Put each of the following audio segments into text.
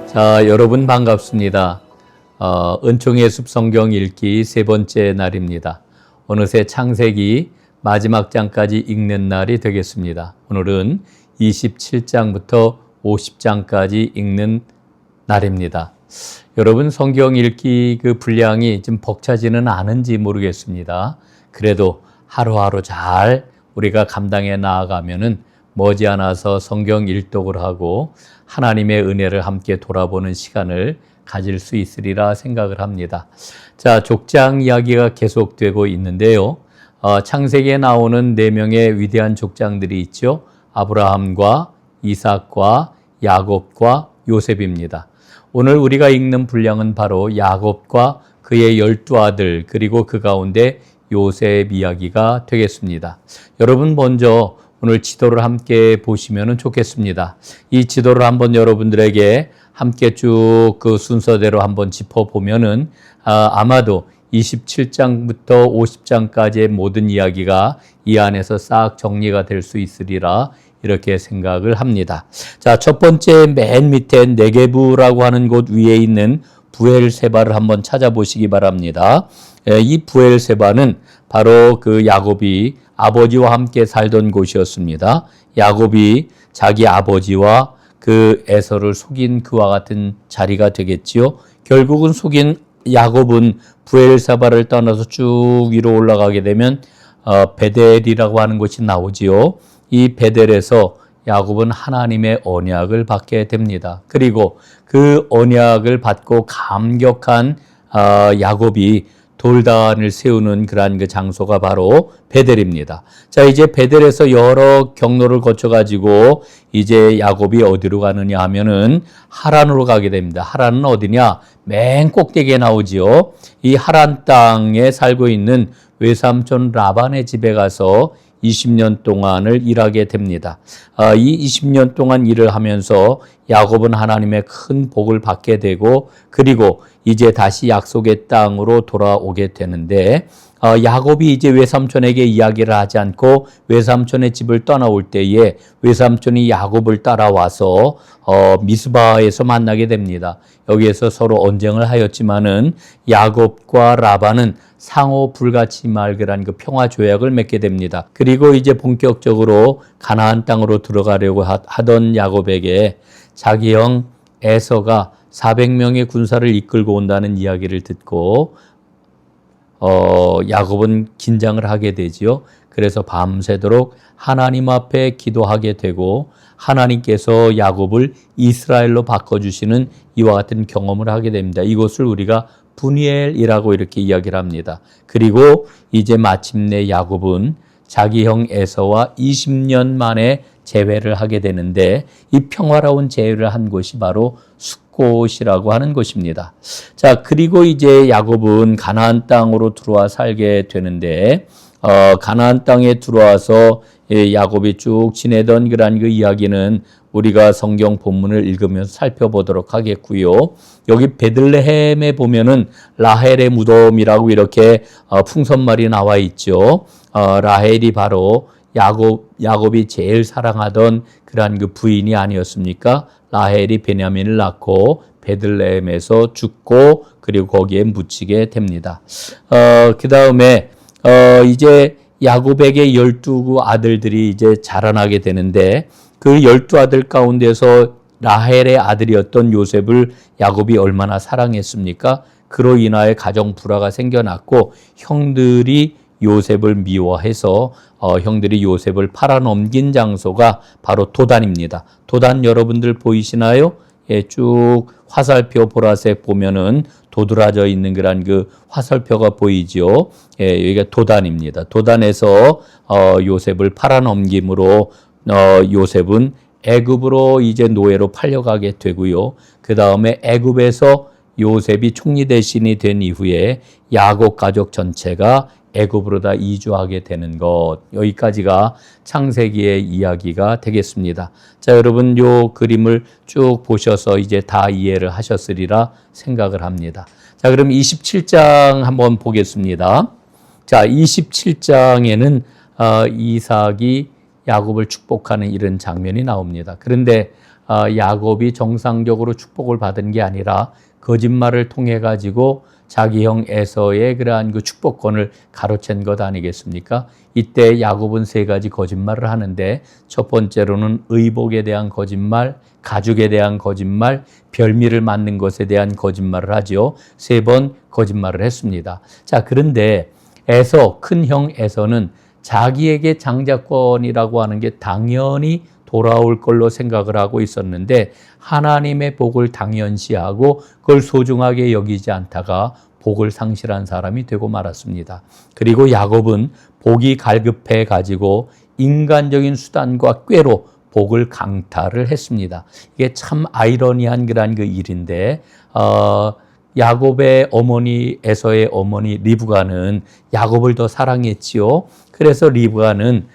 자, 여러분 반갑습니다. 은총의 숲 성경 읽기 세 번째 날입니다. 어느새 창세기 마지막 장까지 읽는 날이 되겠습니다. 오늘은 27장부터 50장까지 읽는 날입니다. 여러분 성경 읽기 그 분량이 좀 벅차지는 않은지 모르겠습니다. 그래도 하루하루 잘 우리가 감당해 나아가면은 머지않아서 성경 일독을 하고 하나님의 은혜를 함께 돌아보는 시간을 가질 수 있으리라 생각을 합니다. 자, 족장 이야기가 계속되고 있는데요. 창세기에 나오는 4명의 위대한 족장들이 있죠. 아브라함과 이삭과 야곱과 요셉입니다. 오늘 우리가 읽는 분량은 바로 야곱과 그의 12아들 그리고 그 가운데 요셉 이야기가 되겠습니다. 여러분 먼저 오늘 지도를 함께 보시면 좋겠습니다. 이 지도를 한번 여러분들에게 함께 쭉 그 순서대로 한번 짚어보면은 아마도 27장부터 50장까지의 모든 이야기가 이 안에서 싹 정리가 될 수 있으리라 이렇게 생각을 합니다. 자, 첫 번째 맨 밑에 네게부라고 하는 곳 위에 있는 부엘세바를 한번 찾아보시기 바랍니다. 이 부엘세바는 바로 그 야곱이 아버지와 함께 살던 곳이었습니다. 야곱이 자기 아버지와 그 에서를 속인 그와 같은 자리가 되겠지요. 결국은 속인 야곱은 부엘세바를 떠나서 쭉 위로 올라가게 되면 베델이라고 하는 곳이 나오지요. 이 베델에서 야곱은 하나님의 언약을 받게 됩니다. 그리고 그 언약을 받고 감격한 야곱이 돌단을 세우는 그러한 그 장소가 바로 베델입니다. 자, 이제 베델에서 여러 경로를 거쳐가지고 이제 야곱이 어디로 가느냐 하면은 하란으로 가게 됩니다. 하란은 어디냐? 맨 꼭대기에 나오지요. 이 하란 땅에 살고 있는 외삼촌 라반의 집에 가서 20년 동안을 일하게 됩니다. 이 20년 동안 일을 하면서 야곱은 하나님의 큰 복을 받게 되고 그리고 이제 다시 약속의 땅으로 돌아오게 되는데 야곱이 이제 외삼촌에게 이야기를 하지 않고 외삼촌의 집을 떠나올 때에 외삼촌이 야곱을 따라와서 미스바에서 만나게 됩니다. 여기에서 서로 언쟁을 하였지만은 야곱과 라반은 상호 불가침 말그란 그 평화 조약을 맺게 됩니다. 그리고 이제 본격적으로 가나안 땅으로 들어가려고 하던 야곱에게 자기 형 에서가 400명의 군사를 이끌고 온다는 이야기를 듣고 야곱은 긴장을 하게 되지요. 그래서 밤새도록 하나님 앞에 기도하게 되고 하나님께서 야곱을 이스라엘로 바꿔주시는 이와 같은 경험을 하게 됩니다. 이것을 우리가 분이엘이라고 이렇게 이야기를 합니다. 그리고 이제 마침내 야곱은 자기 형 에서와 20년 만에 재회를 하게 되는데 이 평화로운 재회를 한 곳이 바로 숫곳이라고 하는 곳입니다. 자, 그리고 이제 야곱은 가나안 땅으로 들어와 살게 되는데 가나안 땅에 들어와서 야곱이 쭉 지내던 그런 그 이야기는 우리가 성경 본문을 읽으면서 살펴보도록 하겠고요. 여기 베들레헴에 보면은 라헬의 무덤이라고 이렇게 풍선말이 나와 있죠. 라헬이 바로 야곱이 제일 사랑하던 그러한 그 부인이 아니었습니까? 라헬이 베냐민을 낳고 베들레헴에서 죽고 그리고 거기에 묻히게 됩니다. 그 다음에 이제 야곱에게 12아들들이 이제 자라나게 되는데 그 12아들 가운데서 라헬의 아들이었던 요셉을 야곱이 얼마나 사랑했습니까? 그로 인하여 가정 불화가 생겨났고 형들이 요셉을 미워해서 형들이 요셉을 팔아넘긴 장소가 바로 도단입니다. 도단 여러분들 보이시나요? 예, 쭉 화살표 보라색 보면은 도드라져 있는 그런 그 화살표가 보이죠. 예, 여기가 도단입니다. 도단에서 요셉을 팔아넘김으로 요셉은 애굽으로 이제 노예로 팔려가게 되고요. 그 다음에 애굽에서 요셉이 총리 대신이 된 이후에 야곱 가족 전체가 애굽으로 다 이주하게 되는 것, 여기까지가 창세기의 이야기가 되겠습니다. 자, 여러분 요 그림을 쭉 보셔서 이제 다 이해를 하셨으리라 생각을 합니다. 자, 그럼 27장 한번 보겠습니다. 자, 27장에는 이삭이 야곱을 축복하는 이런 장면이 나옵니다. 그런데 야곱이 정상적으로 축복을 받은 게 아니라 거짓말을 통해 가지고 자기 형 에서의 그러한 그 축복권을 가로챈 것 아니겠습니까? 이때 야곱은 세 가지 거짓말을 하는데 첫 번째로는 의복에 대한 거짓말, 가죽에 대한 거짓말, 별미를 맞는 것에 대한 거짓말을 하지요. 세 번 거짓말을 했습니다. 자, 그런데 에서, 큰 형 에서는 자기에게 장자권이라고 하는 게 당연히 돌아올 걸로 생각을 하고 있었는데 하나님의 복을 당연시하고 그걸 소중하게 여기지 않다가 복을 상실한 사람이 되고 말았습니다. 그리고 야곱은 복이 갈급해 가지고 인간적인 수단과 꾀로 복을 강탈을 했습니다. 이게 참 아이러니한 그런 그 일인데 야곱의 어머니 에서의 어머니 리브가는 야곱을 더 사랑했지요. 그래서 리브가는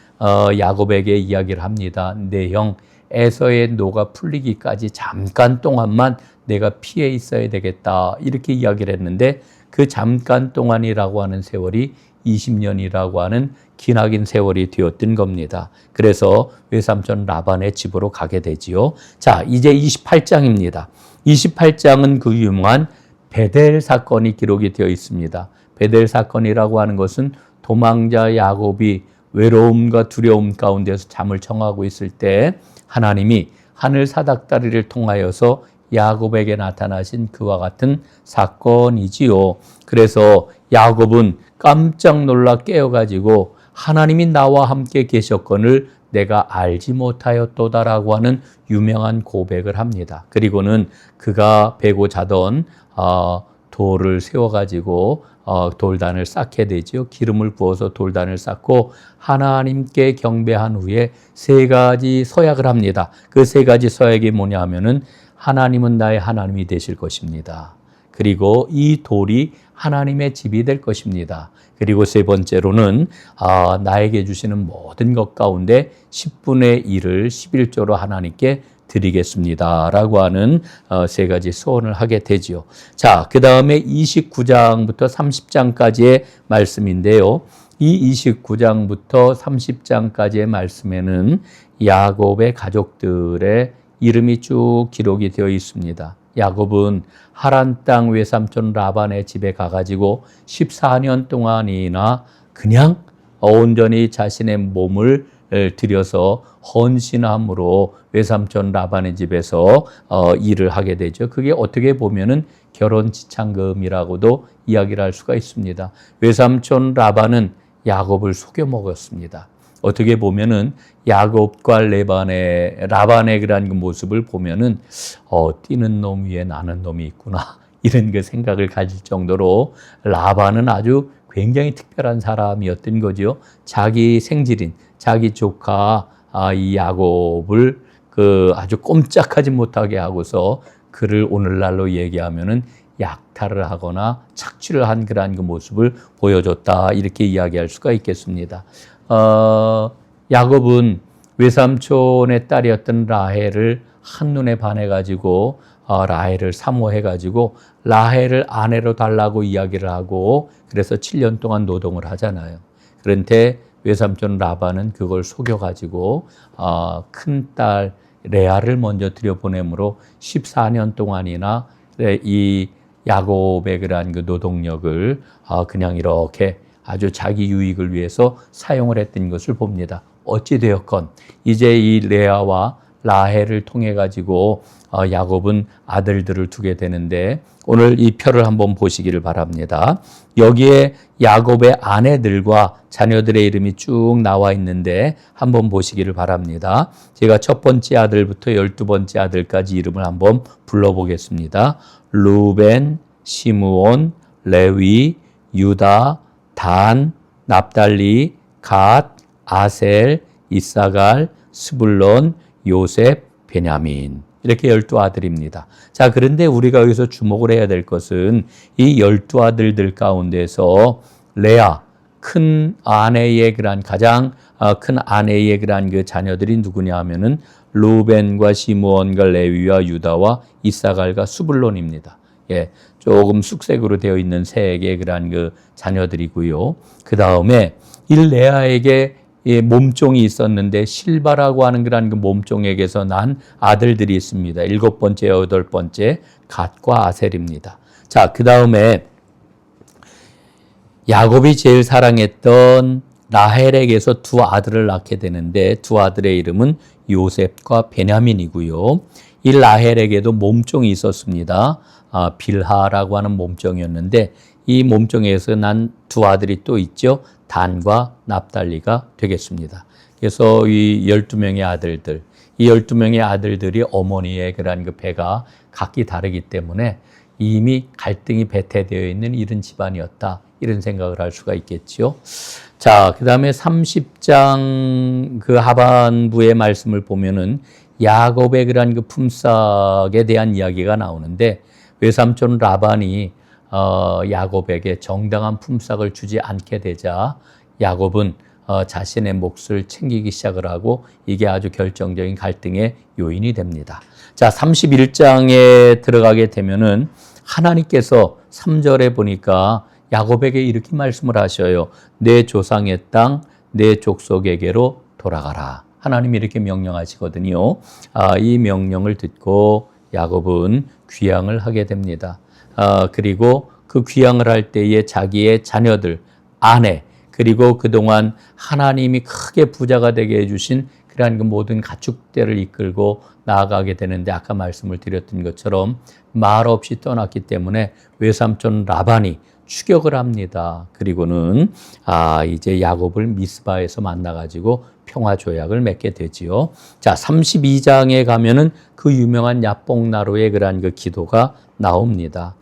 야곱에게 이야기를 합니다. 내 형 에서의 노가 풀리기까지 잠깐 동안만 내가 피해 있어야 되겠다. 이렇게 이야기를 했는데 그 잠깐 동안이라고 하는 세월이 20년이라고 하는 기나긴 세월이 되었던 겁니다. 그래서 외삼촌 라반의 집으로 가게 되지요. 자, 이제 28장입니다. 28장은 그 유명한 베델 사건이 기록이 되어 있습니다. 베델 사건이라고 하는 것은 도망자 야곱이 외로움과 두려움 가운데서 잠을 청하고 있을 때 하나님이 하늘 사닥다리를 통하여서 야곱에게 나타나신 그와 같은 사건이지요. 그래서 야곱은 깜짝 놀라 깨어가지고 하나님이 나와 함께 계셨거늘 내가 알지 못하였도다라고 하는 유명한 고백을 합니다. 그리고는 그가 베고 자던 돌을 세워가지고 돌단을 쌓게 되죠. 기름을 부어서 돌단을 쌓고 하나님께 경배한 후에 세 가지 서약을 합니다. 그 세 가지 서약이 뭐냐 하면은 하나님은 나의 하나님이 되실 것입니다. 그리고 이 돌이 하나님의 집이 될 것입니다. 그리고 세 번째로는 나에게 주시는 모든 것 가운데 10분의 1을 11조로 하나님께 드리겠습니다. 라고 하는 세 가지 소원을 하게 되지요. 자, 그 다음에 29장부터 30장까지의 말씀인데요. 이 29장부터 30장까지의 말씀에는 야곱의 가족들의 이름이 쭉 기록이 되어 있습니다. 야곱은 하란 땅 외삼촌 라반의 집에 가가지고 14년 동안이나 그냥 온전히 자신의 몸을 들여서 헌신함으로 외삼촌 라반의 집에서 일을 하게 되죠. 그게 어떻게 보면은 결혼 지참금이라고도 이야기를 할 수가 있습니다. 외삼촌 라반은 야곱을 속여 먹었습니다. 어떻게 보면은 야곱과 라반의 그런 그 모습을 보면은 뛰는 놈 위에 나는 놈이 있구나 이런 그 생각을 가질 정도로 라반은 아주 굉장히 특별한 사람이었던 거죠. 자기 생질인 자기 조카 이 야곱을 아주 꼼짝하지 못하게 하고서 그를 오늘날로 얘기하면은 약탈을 하거나 착취를 한 그러한 그 모습을 보여줬다 이렇게 이야기할 수가 있겠습니다. 야곱은 외삼촌의 딸이었던 라헬을 한눈에 반해가지고 라헬을 사모해가지고 라헬을 아내로 달라고 이야기를 하고 그래서 7년 동안 노동을 하잖아요. 그런데 외삼촌 라반은 그걸 속여가지고 큰딸 레아를 먼저 들여보내므로 14년 동안이나 이 야곱의 그러한 그 노동력을 그냥 이렇게 아주 자기 유익을 위해서 사용을 했던 것을 봅니다. 어찌되었건 이제 이 레아와 라헬을 통해 가지고 야곱은 아들들을 두게 되는데 오늘 이 표를 한번 보시기를 바랍니다. 여기에 야곱의 아내들과 자녀들의 이름이 쭉 나와 있는데 한번 보시기를 바랍니다. 제가 첫 번째 아들부터 12번째 아들까지 이름을 한번 불러보겠습니다. 루벤, 시므온, 레위, 유다, 단, 납달리, 갓, 아셀, 이사갈, 스불론, 요셉, 베냐민 이렇게 12아들입니다. 자, 그런데 우리가 여기서 주목을 해야 될 것은 이 12아들들 가운데서 레아, 큰 아내의 그런 가장 큰 아내의 그런 그 자녀들이 누구냐 하면은 루벤과 시므온과 레위와 유다와 이사갈과 스불론입니다. 예, 조금 쑥색으로 되어 있는 세 개의 그러한 그 자녀들이고요. 그 다음에 이 레아에게 예, 몸종이 있었는데 실바라고 하는 그런 그 몸종에게서 난 아들들이 있습니다. 7번째, 8번째 갓과 아셀입니다. 자, 그 다음에 야곱이 제일 사랑했던 라헬에게서 두 아들을 낳게 되는데 두 아들의 이름은 요셉과 베냐민이고요. 이 라헬에게도 몸종이 있었습니다. 빌하라고 하는 몸종이었는데 이 몸종에서 난 두 아들이 또 있죠. 단과 납달리가 되겠습니다. 그래서 이 12명의 아들들, 이 12명의 아들들이 어머니의 그런 그 배가 각기 다르기 때문에 이미 갈등이 배태되어 있는 이런 집안이었다. 이런 생각을 할 수가 있겠지요. 자, 그 다음에 30장 그 하반부의 말씀을 보면은 야곱의 그런 그 품삯에 대한 이야기가 나오는데 외삼촌 라반이 야곱에게 정당한 품삯을 주지 않게 되자 야곱은 자신의 몫을 챙기기 시작을 하고 이게 아주 결정적인 갈등의 요인이 됩니다. 자, 31장에 들어가게 되면은 하나님께서 3절에 보니까 야곱에게 이렇게 말씀을 하셔요. 내 조상의 땅, 내 족속에게로 돌아가라. 하나님이 이렇게 명령하시거든요. 이 명령을 듣고 야곱은 귀향을 하게 됩니다. 그리고 그 귀향을 할 때에 자기의 자녀들, 아내, 그리고 그동안 하나님이 크게 부자가 되게 해주신 그러한 그 모든 가축대를 이끌고 나아가게 되는데 아까 말씀을 드렸던 것처럼 말 없이 떠났기 때문에 외삼촌 라반이 추격을 합니다. 그리고는 이제 야곱을 미스바에서 만나가지고 평화 조약을 맺게 되지요. 자, 32장에 가면은 그 유명한 야뽕나루의 그러한 그 기도가 나옵니다.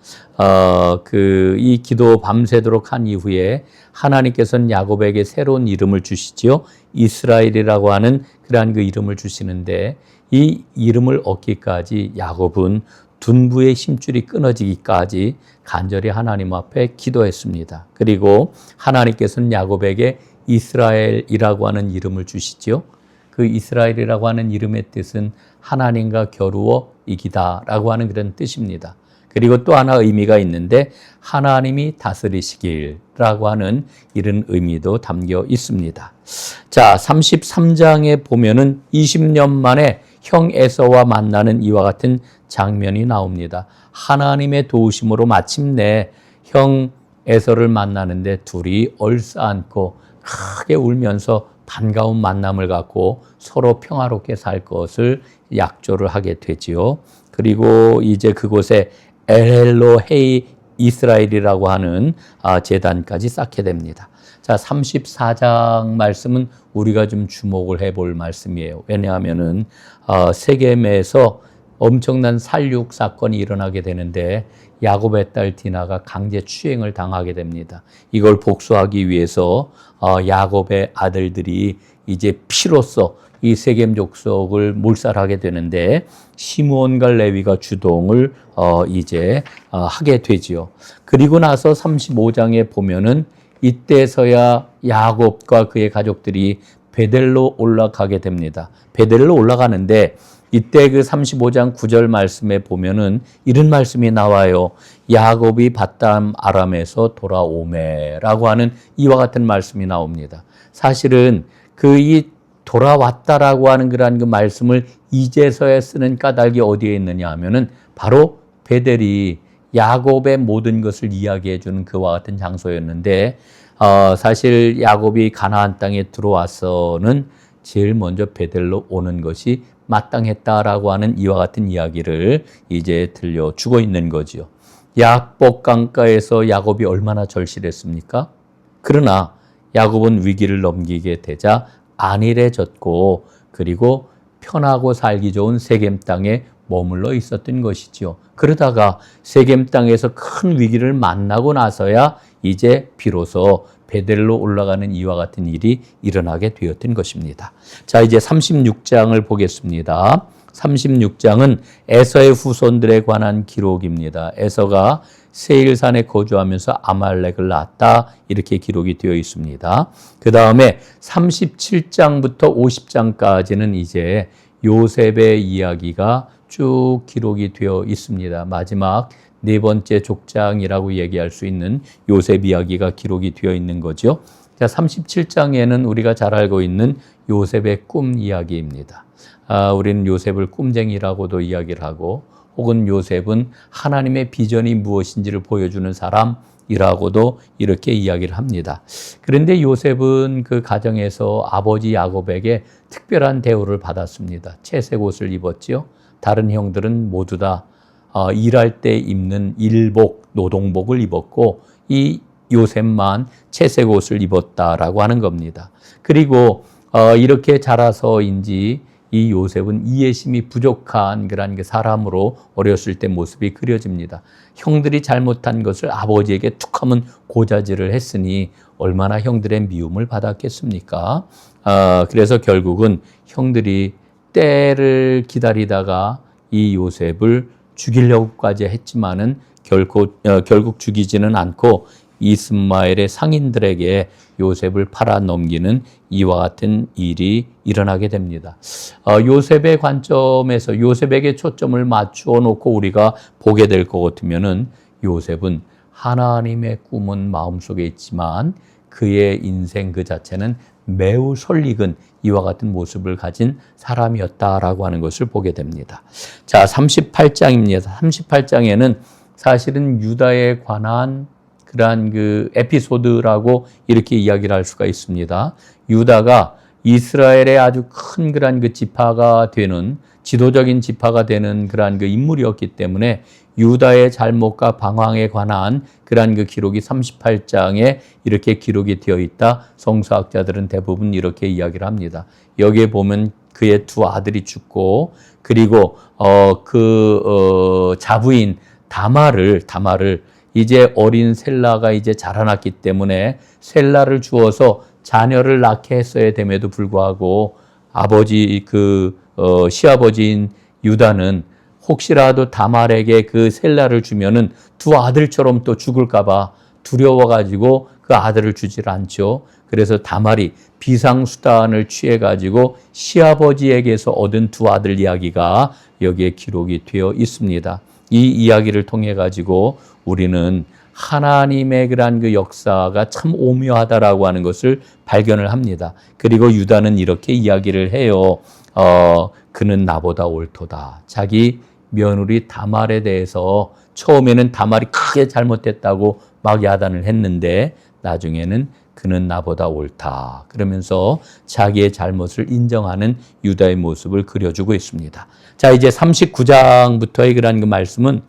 이 기도 밤새도록 한 이후에 하나님께서는 야곱에게 새로운 이름을 주시지요. 이스라엘이라고 하는 그러한 그 이름을 주시는데 이 이름을 얻기까지 야곱은 둔부의 힘줄이 끊어지기까지 간절히 하나님 앞에 기도했습니다. 그리고 하나님께서는 야곱에게 이스라엘이라고 하는 이름을 주시지요. 그 이스라엘이라고 하는 이름의 뜻은 하나님과 겨루어 이기다라고 하는 그런 뜻입니다. 그리고 또 하나 의미가 있는데 하나님이 다스리시길라고 하는 이런 의미도 담겨 있습니다. 자, 33장에 보면은 20년 만에 형 에서와 만나는 이와 같은 장면이 나옵니다. 하나님의 도우심으로 마침내 형 에서를 만나는데 둘이 얼싸안고 크게 울면서 반가운 만남을 갖고 서로 평화롭게 살 것을 약조를 하게 되지요. 그리고 이제 그곳에 엘헬로헤이 이스라엘이라고 하는 제단까지 쌓게 됩니다. 자, 34장 말씀은 우리가 좀 주목을 해볼 말씀이에요. 왜냐하면은 세겜에서 엄청난 살육 사건이 일어나게 되는데 야곱의 딸 디나가 강제 추행을 당하게 됩니다. 이걸 복수하기 위해서 야곱의 아들들이 이제 피로써 이 세겜 족속을 몰살하게 되는데 시므온과 레위가 주동을 이제 하게 되지요. 그리고 나서 35장에 보면은 이때서야 야곱과 그의 가족들이 베델로 올라가게 됩니다. 베델로 올라가는데 이때 그 35장 9절 말씀에 보면은 이런 말씀이 나와요. 야곱이 밧담 아람에서 돌아오매라고 하는 이와 같은 말씀이 나옵니다. 사실은 이 돌아왔다라고 하는 그러한 그 말씀을 이제서야 쓰는 까닭이 어디에 있느냐 하면은 바로 베델이 야곱의 모든 것을 이야기해 주는 그와 같은 장소였는데 사실 야곱이 가나안 땅에 들어와서는 제일 먼저 베델로 오는 것이 마땅했다라고 하는 이와 같은 이야기를 이제 들려주고 있는 거지요. 야복 강가에서 야곱이 얼마나 절실했습니까? 그러나 야곱은 위기를 넘기게 되자 안일해졌고 그리고 편하고 살기 좋은 세겜 땅에 머물러 있었던 것이지요. 그러다가 세겜 땅에서 큰 위기를 만나고 나서야 이제 비로소 베델로 올라가는 이와 같은 일이 일어나게 되었던 것입니다. 자, 이제 36장을 보겠습니다. 36장은 에서의 후손들에 관한 기록입니다. 에서가 세일산에 거주하면서 아말렉을 낳았다 이렇게 기록이 되어 있습니다. 그 다음에 37장부터 50장까지는 이제 요셉의 이야기가 쭉 기록이 되어 있습니다. 마지막 네 번째 족장이라고 얘기할 수 있는 요셉 이야기가 기록이 되어 있는 거죠. 자, 37장에는 우리가 잘 알고 있는 요셉의 꿈 이야기입니다. 우리는 요셉을 꿈쟁이라고도 이야기를 하고, 혹은 요셉은 하나님의 비전이 무엇인지를 보여주는 사람이라고도 이렇게 이야기를 합니다. 그런데 요셉은 그 가정에서 아버지 야곱에게 특별한 대우를 받았습니다. 채색 옷을 입었지요. 다른 형들은 모두 다 일할 때 입는 일복, 노동복을 입었고, 이 요셉만 채색 옷을 입었다라고 하는 겁니다. 그리고 이렇게 자라서인지 이 요셉은 이해심이 부족한 그런 사람으로 어렸을 때 모습이 그려집니다. 형들이 잘못한 것을 아버지에게 툭하면 고자질을 했으니 얼마나 형들의 미움을 받았겠습니까? 그래서 결국은 형들이 때를 기다리다가 이 요셉을 죽이려고까지 했지만은 결국 죽이지는 않고 이스마엘의 상인들에게 요셉을 팔아 넘기는 이와 같은 일이 일어나게 됩니다. 요셉의 관점에서 요셉에게 초점을 맞추어 놓고 우리가 보게 될 것 같으면은 요셉은 하나님의 꿈은 마음속에 있지만 그의 인생 그 자체는 매우 설익은 이와 같은 모습을 가진 사람이었다라고 하는 것을 보게 됩니다. 자, 38장입니다. 38장에는 사실은 유다에 관한 그러한 그 에피소드라고 이렇게 이야기를 할 수가 있습니다. 유다가 이스라엘의 아주 큰 그러한 그 지파가 되는, 지도적인 지파가 되는 그러한 그 인물이었기 때문에 유다의 잘못과 방황에 관한 그러한 그 기록이 38장에 이렇게 기록이 되어 있다. 성서학자들은 대부분 이렇게 이야기를 합니다. 여기에 보면 그의 두 아들이 죽고, 그리고 자부인 다말을 이제 어린 셀라가 이제 자라났기 때문에 셀라를 주어서 자녀를 낳게 했어야 됨에도 불구하고 아버지 시아버지인 유다는 혹시라도 다말에게 그 셀라를 주면은 두 아들처럼 또 죽을까봐 두려워가지고 그 아들을 주질 않죠. 그래서 다말이 비상수단을 취해가지고 시아버지에게서 얻은 두 아들 이야기가 여기에 기록이 되어 있습니다. 이 이야기를 통해 가지고 우리는 하나님의 그러한 그 역사가 참 오묘하다라고 하는 것을 발견을 합니다. 그리고 유다는 이렇게 이야기를 해요. 그는 나보다 옳도다. 자기 며느리 다말에 대해서 처음에는 다말이 크게 잘못됐다고 막 야단을 했는데 나중에는 그는 나보다 옳다. 그러면서 자기의 잘못을 인정하는 유다의 모습을 그려주고 있습니다. 자, 이제 39장부터의 그러한 그 말씀은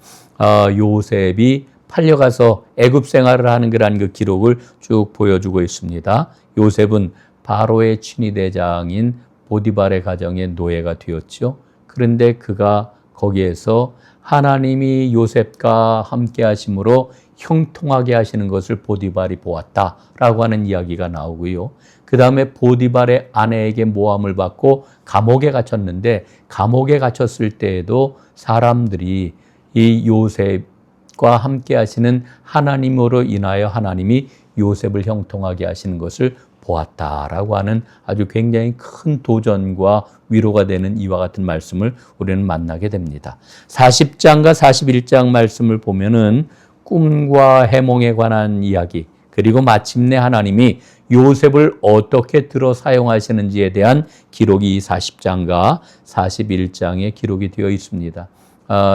요셉이 팔려가서 애굽 생활을 하는 그러한 그 기록을 쭉 보여주고 있습니다. 요셉은 바로의 친위대장인 보디발의 가정의 노예가 되었죠. 그런데 그가 거기에서 하나님이 요셉과 함께 하심으로 형통하게 하시는 것을 보디발이 보았다라고 하는 이야기가 나오고요. 그 다음에 보디발의 아내에게 모함을 받고 감옥에 갇혔는데 감옥에 갇혔을 때에도 사람들이 이 요셉과 함께 하시는 하나님으로 인하여 하나님이 요셉을 형통하게 하시는 것을 보았다라고 하는 아주 굉장히 큰 도전과 위로가 되는 이와 같은 말씀을 우리는 만나게 됩니다. 40장과 41장 말씀을 보면은 꿈과 해몽에 관한 이야기, 그리고 마침내 하나님이 요셉을 어떻게 들어 사용하시는지에 대한 기록이 40장과 41장에 기록이 되어 있습니다.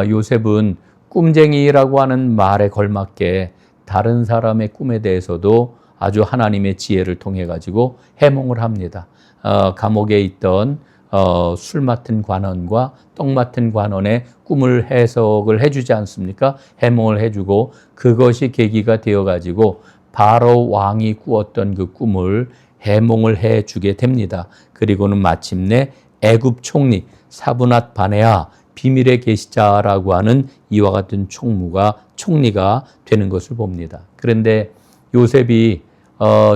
요셉은 꿈쟁이라고 하는 말에 걸맞게 다른 사람의 꿈에 대해서도 아주 하나님의 지혜를 통해 가지고 해몽을 합니다. 감옥에 있던 술 맡은 관원과 떡 맡은 관원의 꿈을 해석을 해주지 않습니까? 해몽을 해주고 그것이 계기가 되어 가지고 바로 왕이 꾸었던 그 꿈을 해몽을 해주게 됩니다. 그리고는 마침내 애굽 총리 사브낫 바네아 비밀의 계시자라고 하는 이와 같은 총리가 되는 것을 봅니다. 그런데 요셉이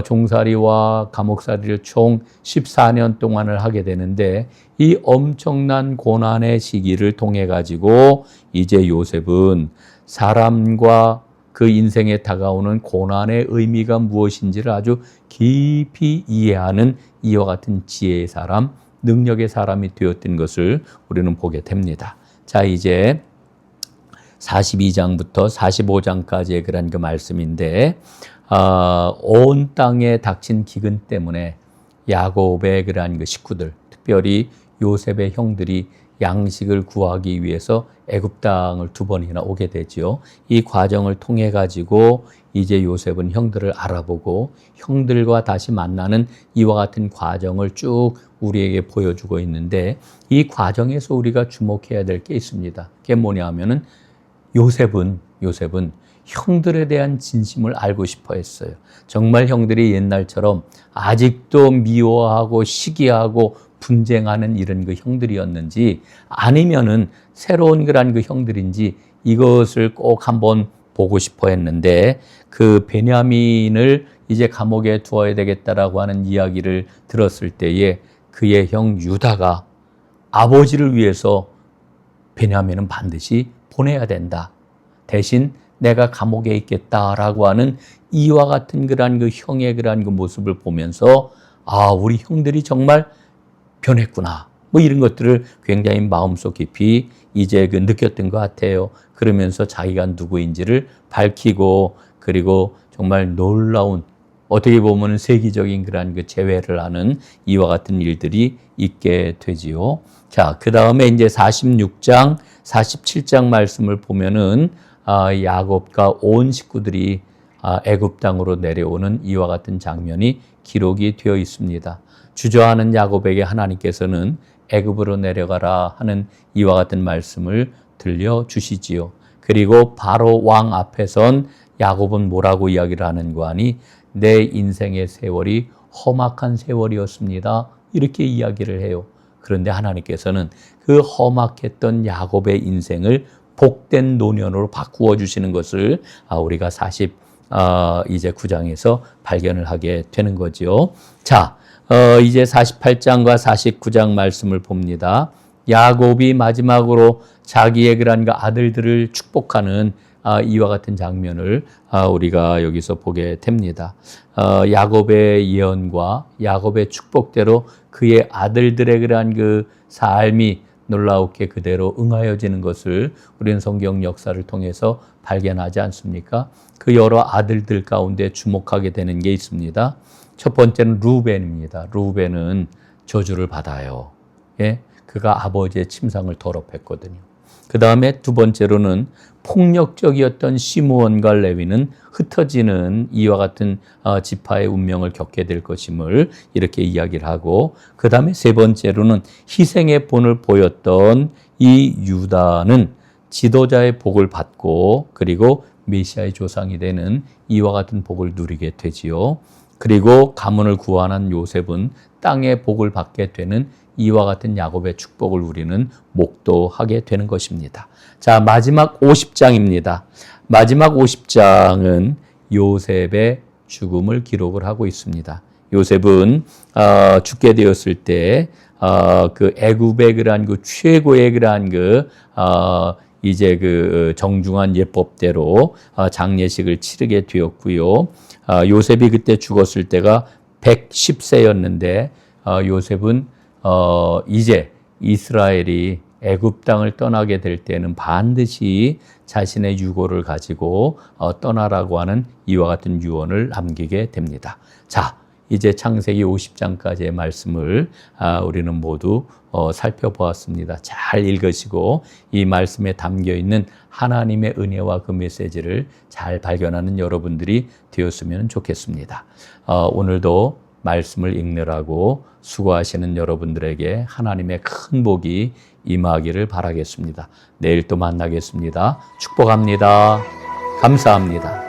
종살이와 감옥살이를 총 14년 동안을 하게 되는데 이 엄청난 고난의 시기를 통해 가지고 이제 요셉은 사람과 그 인생에 다가오는 고난의 의미가 무엇인지를 아주 깊이 이해하는 이와 같은 지혜의 사람, 능력의 사람이 되었던 것을 우리는 보게 됩니다. 자, 이제 42장부터 45장까지의 그런 그 말씀인데 온 땅에 닥친 기근 때문에 야곱의 그러한 그 식구들, 특별히 요셉의 형들이 양식을 구하기 위해서 애굽 땅을 2번이나 오게 되지요. 이 과정을 통해 가지고 이제 요셉은 형들을 알아보고 형들과 다시 만나는 이와 같은 과정을 쭉 우리에게 보여주고 있는데, 이 과정에서 우리가 주목해야 될 게 있습니다. 그게 뭐냐 하면은 요셉은 형들에 대한 진심을 알고 싶어 했어요. 정말 형들이 옛날처럼 아직도 미워하고 시기하고 분쟁하는 이런 그 형들이었는지, 아니면은 새로운 그런 그 형들인지, 이것을 꼭 한번 보고 싶어 했는데, 그 베냐민을 이제 감옥에 두어야 되겠다라고 하는 이야기를 들었을 때에 그의 형 유다가 아버지를 위해서 베냐민은 반드시 보내야 된다, 대신 내가 감옥에 있겠다라고 하는 이와 같은 그러한 그 형의 그러한 그 모습을 보면서, 우리 형들이 정말 변했구나, 뭐 이런 것들을 굉장히 마음속 깊이 이제 그 느꼈던 것 같아요. 그러면서 자기가 누구인지를 밝히고, 그리고 정말 놀라운, 어떻게 보면 세기적인 그러한 그 재회를 하는 이와 같은 일들이 있게 되지요. 자, 그 다음에 이제 46장, 47장 말씀을 보면은 야곱과 온 식구들이 애굽 땅으로 내려오는 이와 같은 장면이 기록이 되어 있습니다. 주저하는 야곱에게 하나님께서는 애굽으로 내려가라 하는 이와 같은 말씀을 들려주시지요. 그리고 바로 왕 앞에선 야곱은 뭐라고 이야기를 하는 거 아니? 내 인생의 세월이 험악한 세월이었습니다, 이렇게 이야기를 해요. 그런데 하나님께서는 그 험악했던 야곱의 인생을 복된 노년으로 바꾸어 주시는 것을 우리가 이제 9장에서 발견을 하게 되는 거죠. 자, 이제 48장과 49장 말씀을 봅니다. 야곱이 마지막으로 자기의 그런 아들들을 축복하는 이와 같은 장면을 우리가 여기서 보게 됩니다. 야곱의 예언과 야곱의 축복대로 그의 아들들의 그러한 그 삶이 놀라웠게 그대로 응하여지는 것을 우리는 성경 역사를 통해서 발견하지 않습니까? 그 여러 아들들 가운데 주목하게 되는 게 있습니다. 첫 번째는 루벤입니다. 루벤은 저주를 받아요. 예? 그가 아버지의 침상을 더럽혔거든요. 그 다음에 두 번째로는 폭력적이었던 시므온과 레위는 흩어지는 이와 같은 지파의 운명을 겪게 될 것임을 이렇게 이야기를 하고, 그 다음에 세 번째로는 희생의 본을 보였던 이 유다는 지도자의 복을 받고, 그리고 메시아의 조상이 되는 이와 같은 복을 누리게 되지요. 그리고 가문을 구원한 요셉은 땅의 복을 받게 되는 이와 같은 야곱의 축복을 우리는 목도하게 되는 것입니다. 자, 마지막 50장입니다. 마지막 50장은 요셉의 죽음을 기록을 하고 있습니다. 요셉은 죽게 되었을 때 그 애굽의 그러한 그 최고의 그러한 이제 그 정중한 예법대로 장례식을 치르게 되었고요. 요셉이 그때 죽었을 때가 110세였는데 요셉은 이제 이스라엘이 애굽 땅을 떠나게 될 때는 반드시 자신의 유고를 가지고 떠나라고 하는 이와 같은 유언을 남기게 됩니다. 자, 이제 창세기 50장까지의 말씀을 우리는 모두 살펴보았습니다. 잘 읽으시고 이 말씀에 담겨 있는 하나님의 은혜와 그 메시지를 잘 발견하는 여러분들이 되었으면 좋겠습니다. 오늘도 말씀을 읽느라고 수고하시는 여러분들에게 하나님의 큰 복이 임하기를 바라겠습니다. 내일 또 만나겠습니다. 축복합니다. 감사합니다.